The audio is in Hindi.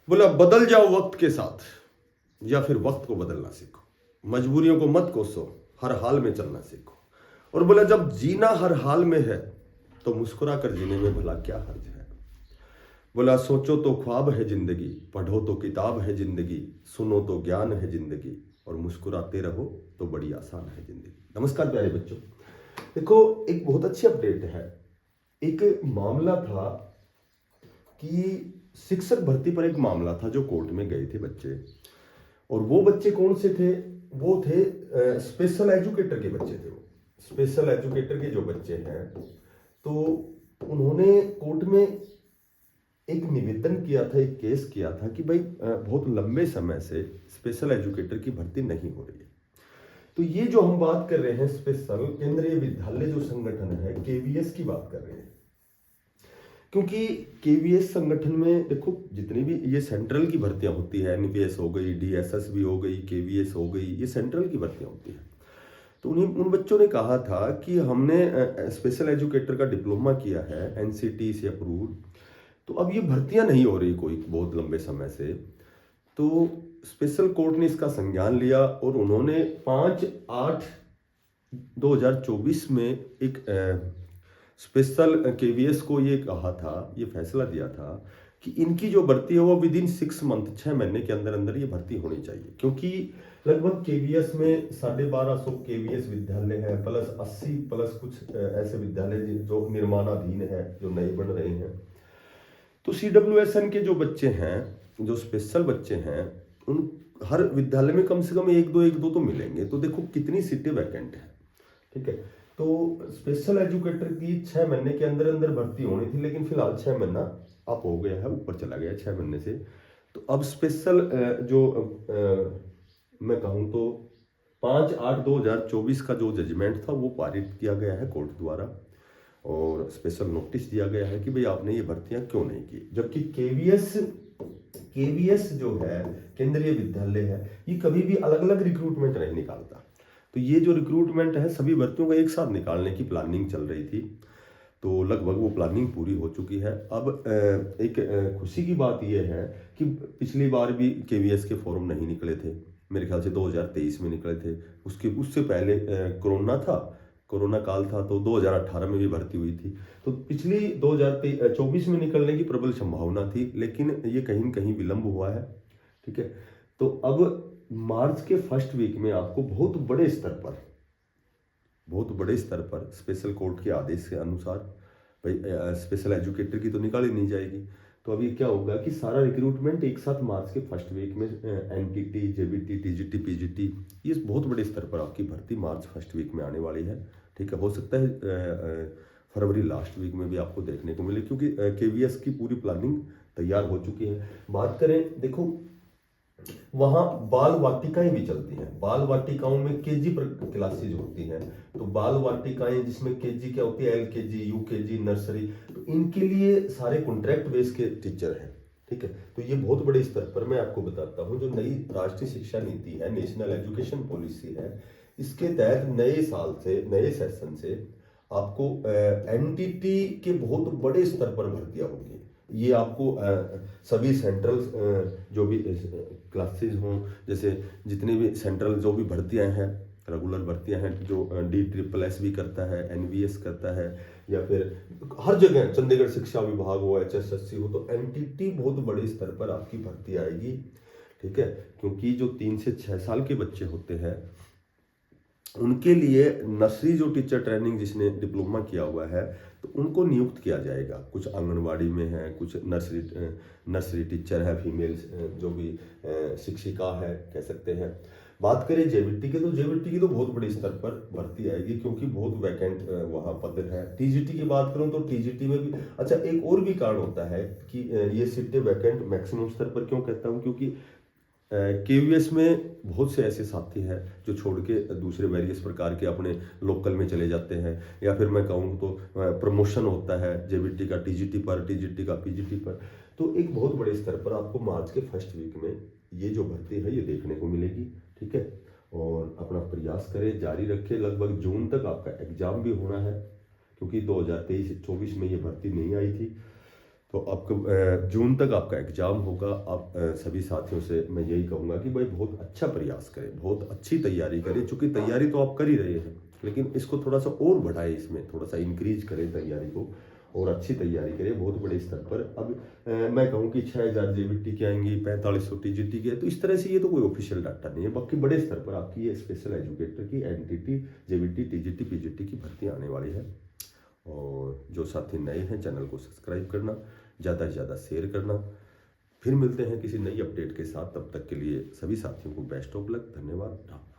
बोला बदल जाओ वक्त के साथ या फिर वक्त को बदलना सीखो, मजबूरियों को मत कोसो, हर हाल में चलना सीखो। और बोला जब जीना हर हाल में है तो मुस्कुरा कर जीने में भला क्या हर्ज है। बोला सोचो तो ख्वाब है जिंदगी, पढ़ो तो किताब है जिंदगी, सुनो तो ज्ञान है जिंदगी, और मुस्कुराते रहो तो बड़ी आसान है जिंदगी। नमस्कार प्यारे बच्चों, देखो एक बहुत अच्छी अपडेट है। एक मामला था कि शिक्षक भर्ती पर एक मामला था जो कोर्ट में गए थे बच्चे, और वो बच्चे कौन से थे? वो थे स्पेशल एजुकेटर के बच्चे थे। वो स्पेशल एजुकेटर के जो बच्चे हैं, तो उन्होंने कोर्ट में एक निवेदन किया था, एक केस किया था कि भाई बहुत लंबे समय से स्पेशल एजुकेटर की भर्ती नहीं हो रही है। तो ये जो हम बात कर रहे हैं स्पेशल केंद्रीय विद्यालय जो संगठन है, केवीएस की बात कर रहे हैं। क्योंकि केवीएस संगठन में देखो जितनी भी ये सेंट्रल की भर्तियां होती है, एनपीएस हो गई, डीएसएस भी हो गई, केवीएस हो गई, ये सेंट्रल की भर्तियां होती है। तो उन बच्चों ने कहा था कि हमने स्पेशल एजुकेटर का डिप्लोमा किया है, एनसीटी से अप्रूव्ड, तो अब ये भर्तियां नहीं हो रही कोई बहुत लंबे समय से। तो स्पेशल कोर्ट ने इसका संज्ञान लिया और उन्होंने 5/8/2024 में एक स्पेशल केवीएस को ये कहा था, ये फैसला दिया था कि इनकी जो भर्ती है वो विद इन 6 मंथ, 6 महीने के अंदर अंदर ये भर्ती होनी चाहिए। क्योंकि लगभग केवीएस में 1250 केवीएस विद्यालय है, प्लस 80 प्लस कुछ ऐसे विद्यालय जो निर्माणाधीन है, जो नए बन रहे हैं। तो सीडब्ल्यूएसएन के जो बच्चे हैं, जो स्पेशल बच्चे हैं, उन हर विद्यालय में कम से कम एक दो तो मिलेंगे। तो देखो कितनी सीटें वैकेंट है, ठीक है। तो स्पेशल एजुकेटर की 6 महीने के अंदर अंदर भर्ती होनी थी, लेकिन फिलहाल 6 महीना अप हो गया है, ऊपर चला गया 6 महीने से। तो अब स्पेशल जो मैं कहूँ तो 5/8/2024 का जो जजमेंट था वो पारित किया गया है कोर्ट द्वारा, और स्पेशल नोटिस दिया गया है कि भाई आपने ये भर्तियां क्यों नहीं की। जबकि केवीएस जो है केंद्रीय विद्यालय है, ये कभी भी अलग अलग रिक्रूटमेंट नहीं निकालता। तो ये जो रिक्रूटमेंट है सभी भर्तियों को एक साथ निकालने की प्लानिंग चल रही थी, तो लगभग वो प्लानिंग पूरी हो चुकी है। अब एक खुशी की बात यह है कि पिछली बार भी केवीएस के फॉर्म नहीं निकले थे, मेरे ख्याल से 2023 में निकले थे। उससे पहले कोरोना था, कोरोना काल था, तो 2018 में भी भर्ती हुई थी। तो पिछली 2024 में निकलने की प्रबल संभावना थी, लेकिन ये कहीं न कहीं विलंब हुआ है, ठीक है। तो अब मार्च के फर्स्ट वीक में आपको बहुत बड़े स्तर पर स्पेशल कोर्ट के आदेश के अनुसार भाई स्पेशल एजुकेटर की तो निकाली नहीं जाएगी। तो अभी क्या होगा कि सारा रिक्रूटमेंट एक साथ मार्च के फर्स्ट वीक में एनटीटी, जेबीटी, टीजीटी, पीजीटी, ये बहुत बड़े स्तर पर आपकी भर्ती मार्च फर्स्ट वीक में आने वाली है, ठीक है। हो सकता है फरवरी लास्ट वीक में भी आपको देखने को मिले, क्योंकि केवीएस की पूरी प्लानिंग तैयार हो चुकी है। बात करें, देखो वहाँ बाल वाटिकाएं भी चलती हैं। बाल वाटिकाओं में केजी पर क्लासेज होती हैं। तो बाल वाटिकाएं जिसमें केजी क्या होती है, एलकेजी, यूकेजी, नर्सरी, तो इनके लिए सारे कॉन्ट्रैक्ट बेस के टीचर हैं, ठीक है। तो ये बहुत बड़े स्तर पर मैं आपको बताता हूँ, जो नई राष्ट्रीय शिक्षा नीति है, नेशनल एजुकेशन पॉलिसी है, इसके तहत नए साल से, नए सेशन से आपको एनटीटी के बहुत बड़े स्तर पर भर्तियां होगी। ये आपको सभी सेंट्रल जो भी क्लासेज हों, जैसे जितने भी सेंट्रल जो भी भर्तियां हैं, रेगुलर भर्तियां हैं, जो DSSS भी करता है, एनवीएस करता है, या फिर हर जगह चंडीगढ़ शिक्षा विभाग हो, HSSC हो, तो एनटीटी बहुत बड़े स्तर पर आपकी भर्ती आएगी, ठीक है। क्योंकि जो 3 से 6 साल के बच्चे होते हैं उनके लिए नर्सरी जो टीचर ट्रेनिंग जिसने डिप्लोमा किया हुआ है, तो उनको नियुक्त किया जाएगा। कुछ आंगनवाड़ी में है, कुछ नर्सरी टीचर है, फीमेल जो भी शिक्षिका है कह सकते हैं। बात करें जेबीटी के, तो जेबीटी की तो बहुत बड़े स्तर पर भर्ती आएगी, क्योंकि बहुत वैकेंट वहाँ पद है। टीजीटी की बात करूँ तो टीजीटी में भी, अच्छा एक और भी कारण होता है कि ये सीटें वैकेंट मैक्सिमम स्तर पर क्यों कहता हूँ, क्योंकि केवीएस में बहुत से ऐसे साथी हैं जो छोड़ के दूसरे वेरियस प्रकार के अपने लोकल में चले जाते हैं, या फिर मैं कहूँ तो प्रमोशन होता है जेबीटी का टीजीटी पर, टीजीटी का पीजीटी पर। तो एक बहुत बड़े स्तर पर आपको मार्च के फर्स्ट वीक में ये जो भर्ती है ये देखने को मिलेगी, ठीक है। और अपना प्रयास करें, जारी रखें। लगभग जून तक आपका एग्जाम भी होना है, क्योंकि 2023-24 में ये भर्ती नहीं आई थी। तो आपको जून तक आपका एग्ज़ाम होगा। आप सभी साथियों से मैं यही कहूँगा कि भाई बहुत अच्छा प्रयास करें, बहुत अच्छी तैयारी करें, चूँकि तैयारी तो आप कर ही रहे हैं, लेकिन इसको थोड़ा-सा और बढ़ाएँ, इसमें थोड़ा-सा इंक्रीज़ करें तैयारी को और अच्छी तैयारी करें बहुत बड़े स्तर पर। अब मैं कहूँ कि 6000 जेबीटी की आएँगी, 4500 टीजीटी की है, तो इस तरह से ये तो कोई ऑफ़िशियल डाटा नहीं है। बाकी बड़े स्तर पर आपकी ये स्पेशल एजुकेटर की एनटीटी, जेबीटी, टीजीटी, पीजीटी की भर्ती आने वाली है। और जो साथी नए हैं, चैनल को सब्सक्राइब करना, ज़्यादा से ज़्यादा शेयर करना। फिर मिलते हैं किसी नई अपडेट के साथ, तब तक के लिए सभी साथियों को बेस्ट ऑफ लक। धन्यवाद। राम।